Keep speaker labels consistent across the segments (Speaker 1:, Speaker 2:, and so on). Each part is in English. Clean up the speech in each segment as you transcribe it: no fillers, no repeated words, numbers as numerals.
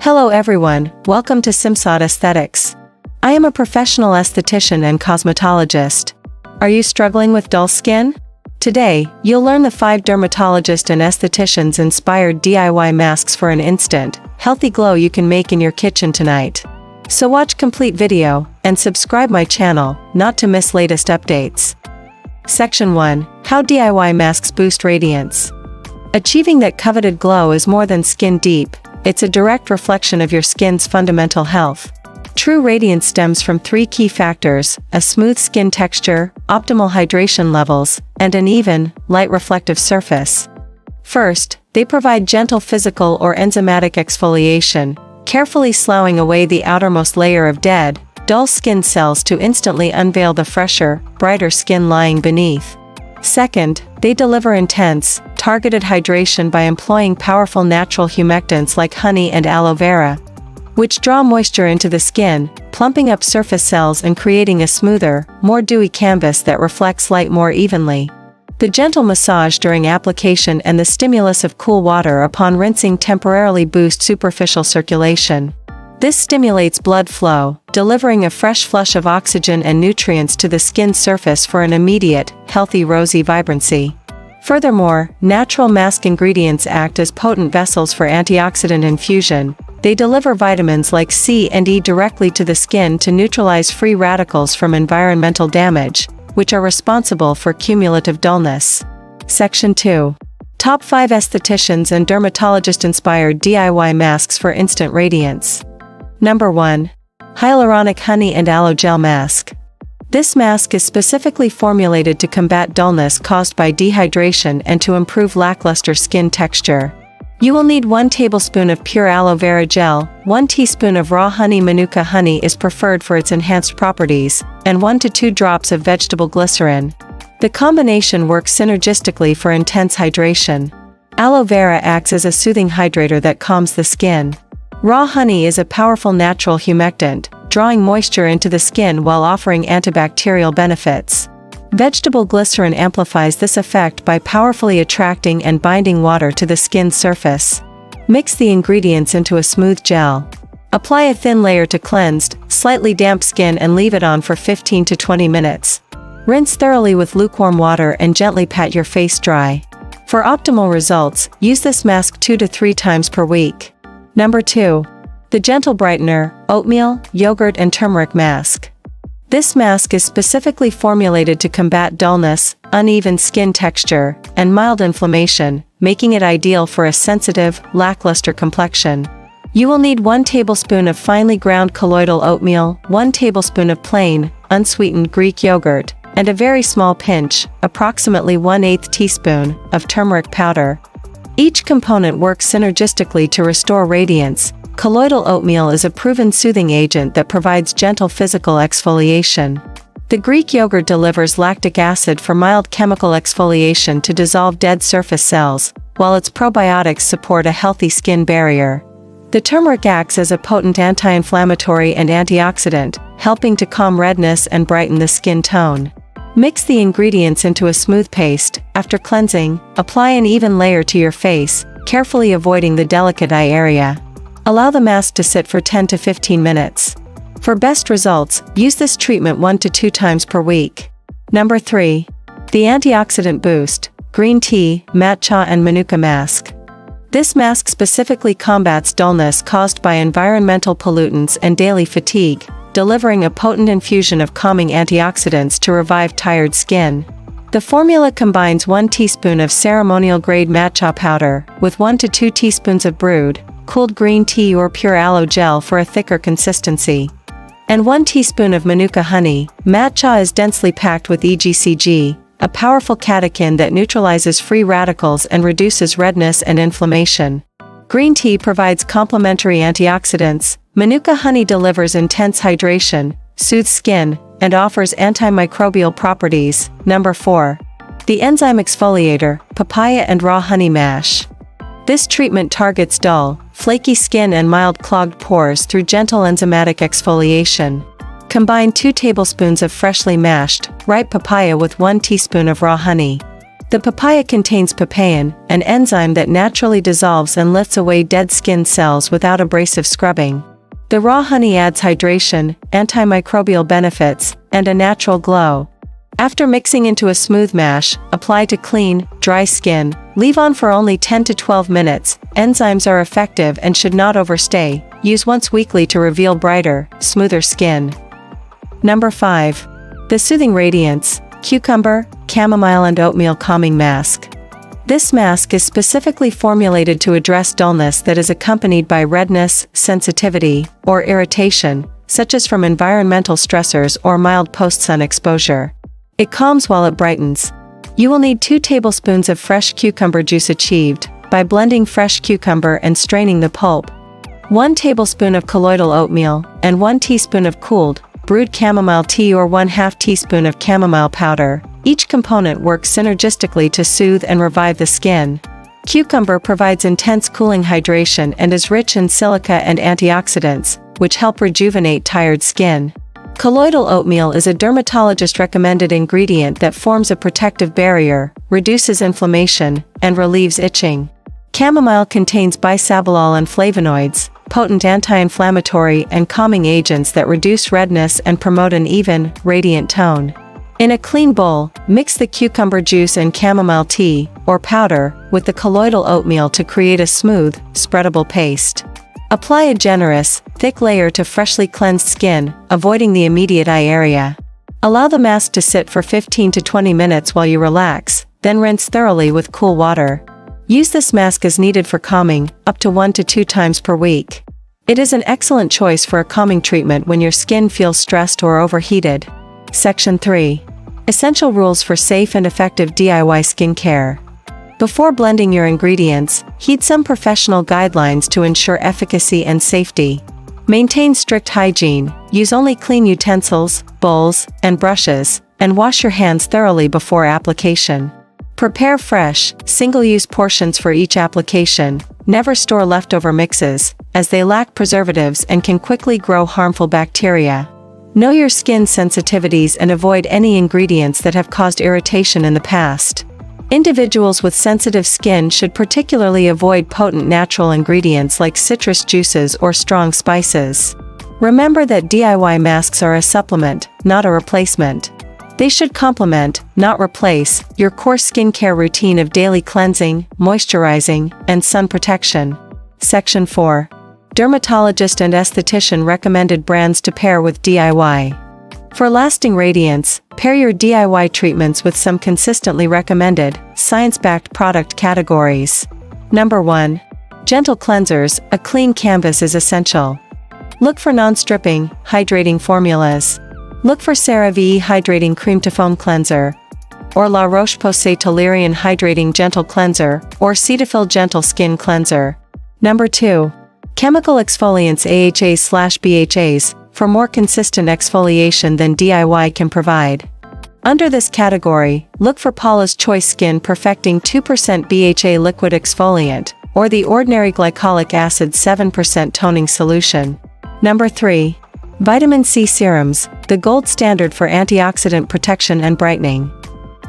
Speaker 1: Hello everyone, welcome to Simsad Aesthetics. I am a professional esthetician and cosmetologist. Are you struggling with dull skin? Today, you'll learn the 5 dermatologist and estheticians inspired DIY masks for an instant, healthy glow you can make in your kitchen tonight. So watch complete video, and subscribe my channel, not to miss latest updates. Section 1, How DIY Masks Boost Radiance. Achieving that coveted glow is more than skin deep, it's a direct reflection of your skin's fundamental health. True radiance stems from 3 key factors: a smooth skin texture, optimal hydration levels, and an even, light reflective surface. First, they provide gentle physical or enzymatic exfoliation, carefully sloughing away the outermost layer of dead, dull skin cells to instantly unveil the fresher, brighter skin lying beneath. Second, they deliver intense, targeted hydration by employing powerful natural humectants like honey and aloe vera, which draw moisture into the skin, plumping up surface cells and creating a smoother, more dewy canvas that reflects light more evenly. The gentle massage during application and the stimulus of cool water upon rinsing temporarily boost superficial circulation. This stimulates blood flow, delivering a fresh flush of oxygen and nutrients to the skin surface for an immediate, healthy rosy vibrancy. Furthermore, natural mask ingredients act as potent vessels for antioxidant infusion. They deliver vitamins like C and E directly to the skin to neutralize free radicals from environmental damage, which are responsible for cumulative dullness. Section 2. Top 5 estheticians and dermatologist-inspired DIY masks for instant radiance. Number 1. Hyaluronic Honey and Aloe Gel Mask. This mask is specifically formulated to combat dullness caused by dehydration and to improve lackluster skin texture. You will need 1 tablespoon of pure aloe vera gel, 1 teaspoon of raw honey. Manuka honey is preferred for its enhanced properties, and 1 to 2 drops of vegetable glycerin. The combination works synergistically for intense hydration. Aloe vera acts as a soothing hydrator that calms the skin. Raw honey is a powerful natural humectant, drawing moisture into the skin while offering antibacterial benefits. Vegetable glycerin amplifies this effect by powerfully attracting and binding water to the skin's surface. Mix the ingredients into a smooth gel. Apply a thin layer to cleansed, slightly damp skin and leave it on for 15 to 20 minutes. Rinse thoroughly with lukewarm water and gently pat your face dry. For optimal results, use this mask 2 to 3 times per week. Number 2. The Gentle Brightener, Oatmeal, Yogurt and Turmeric Mask. This mask is specifically formulated to combat dullness, uneven skin texture, and mild inflammation, making it ideal for a sensitive, lackluster complexion. You will need 1 tablespoon of finely ground colloidal oatmeal, 1 tablespoon of plain, unsweetened Greek yogurt, and a very small pinch, approximately 1/8 teaspoon, of turmeric powder. Each component works synergistically to restore radiance. Colloidal oatmeal is a proven soothing agent that provides gentle physical exfoliation. The Greek yogurt delivers lactic acid for mild chemical exfoliation to dissolve dead surface cells, while its probiotics support a healthy skin barrier. The turmeric acts as a potent anti-inflammatory and antioxidant, helping to calm redness and brighten the skin tone. Mix the ingredients into a smooth paste. After cleansing, apply an even layer to your face, carefully avoiding the delicate eye area. Allow the mask to sit for 10 to 15 minutes. For best results, use this treatment 1 to 2 times per week. Number 3. The Antioxidant Boost, Green Tea, Matcha and Manuka Mask. This mask specifically combats dullness caused by environmental pollutants and daily fatigue, delivering a potent infusion of calming antioxidants to revive tired skin. The formula combines 1 teaspoon of ceremonial-grade matcha powder with 1 to 2 teaspoons of brewed, cooled green tea or pure aloe gel for a thicker consistency, and 1 teaspoon of Manuka honey. Matcha is densely packed with EGCG, a powerful catechin that neutralizes free radicals and reduces redness and inflammation. Green tea provides complementary antioxidants. Manuka honey delivers intense hydration, soothes skin, and offers antimicrobial properties. Number 4. The Enzyme Exfoliator, Papaya and Raw Honey Mash. This treatment targets dull, flaky skin and mild clogged pores through gentle enzymatic exfoliation. Combine 2 tablespoons of freshly mashed, ripe papaya with 1 teaspoon of raw honey. The papaya contains papain, an enzyme that naturally dissolves and lifts away dead skin cells without abrasive scrubbing. The raw honey adds hydration, antimicrobial benefits, and a natural glow. After mixing into a smooth mash, apply to clean, dry skin. Leave on for only 10 to 12 minutes. Enzymes are effective and should not overstay. Use once weekly to reveal brighter, smoother skin. Number 5. The Soothing Radiance Cucumber, Chamomile and Oatmeal Calming Mask. This mask is specifically formulated to address dullness that is accompanied by redness, sensitivity, or irritation, such as from environmental stressors or mild post-sun exposure. It calms while it brightens. You will need 2 tablespoons of fresh cucumber juice achieved by blending fresh cucumber and straining the pulp, 1 tablespoon of colloidal oatmeal, and 1 teaspoon of cooled, brewed chamomile tea or 1/2 teaspoon of chamomile powder. Each component works synergistically to soothe and revive the skin. Cucumber provides intense cooling hydration and is rich in silica and antioxidants, which help rejuvenate tired skin. Colloidal oatmeal is a dermatologist-recommended ingredient that forms a protective barrier, reduces inflammation, and relieves itching. Chamomile contains bisabolol and flavonoids, potent anti-inflammatory and calming agents that reduce redness and promote an even, radiant tone. In a clean bowl, mix the cucumber juice and chamomile tea, or powder, with the colloidal oatmeal to create a smooth, spreadable paste. Apply a generous, thick layer to freshly cleansed skin, avoiding the immediate eye area. Allow the mask to sit for 15 to 20 minutes while you relax, then rinse thoroughly with cool water. Use this mask as needed for calming, up to 1 to 2 times per week. It is an excellent choice for a calming treatment when your skin feels stressed or overheated. Section 3. Essential Rules for Safe and Effective DIY Skincare. Before blending your ingredients, heed some professional guidelines to ensure efficacy and safety. Maintain strict hygiene, use only clean utensils, bowls, and brushes, and wash your hands thoroughly before application. Prepare fresh, single-use portions for each application. Never store leftover mixes, as they lack preservatives and can quickly grow harmful bacteria. Know your skin sensitivities and avoid any ingredients that have caused irritation in the past. Individuals with sensitive skin should particularly avoid potent natural ingredients like citrus juices or strong spices. Remember that DIY masks are a supplement, not a replacement. They should complement, not replace, your core skincare routine of daily cleansing, moisturizing, and sun protection. Section 4. Dermatologist and esthetician recommended brands to pair with DIY. For lasting radiance, pair your DIY treatments with some consistently recommended, science-backed product categories. Number 1. Gentle cleansers. A clean canvas is essential. Look for non-stripping, hydrating formulas. Look for CeraVe Hydrating Cream to Foam Cleanser, or La Roche-Posay Toleriane Hydrating Gentle Cleanser, or Cetaphil Gentle Skin Cleanser. Number 2. Chemical exfoliants AHAs/BHAs, for more consistent exfoliation than DIY can provide. Under this category, look for Paula's Choice Skin Perfecting 2% BHA Liquid Exfoliant, or the Ordinary Glycolic Acid 7% Toning Solution. Number 3. Vitamin C Serums, the gold standard for antioxidant protection and brightening.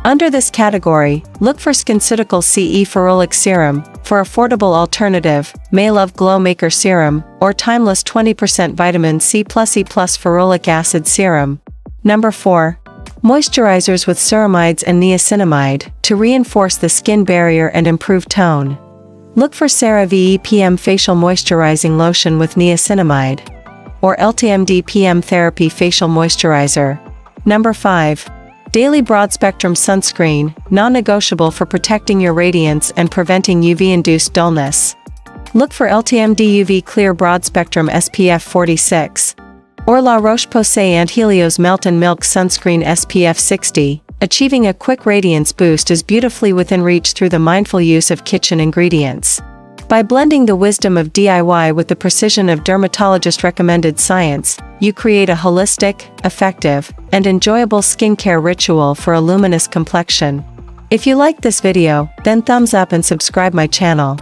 Speaker 1: Under this category, look for SkinCeutical CE Ferulic Serum, for affordable alternative, Maylove Glow Maker Serum, or Timeless 20% Vitamin C plus E plus Ferulic Acid Serum. Number 4. Moisturizers with ceramides and niacinamide, to reinforce the skin barrier and improve tone. Look for CeraVe PM Facial Moisturizing Lotion with niacinamide, or LTMD PM Therapy Facial Moisturizer. Number 5. Daily Broad Spectrum Sunscreen, non-negotiable for protecting your radiance and preventing UV-induced dullness. Look for LTMD UV Clear Broad Spectrum SPF 46, or La Roche-Posay and Helios Melt and Milk Sunscreen SPF 60. Achieving a quick radiance boost is beautifully within reach through the mindful use of kitchen ingredients. By blending the wisdom of DIY with the precision of dermatologist-recommended science, you create a holistic, effective, and enjoyable skincare ritual for a luminous complexion. If you liked this video, then thumbs up and subscribe my channel.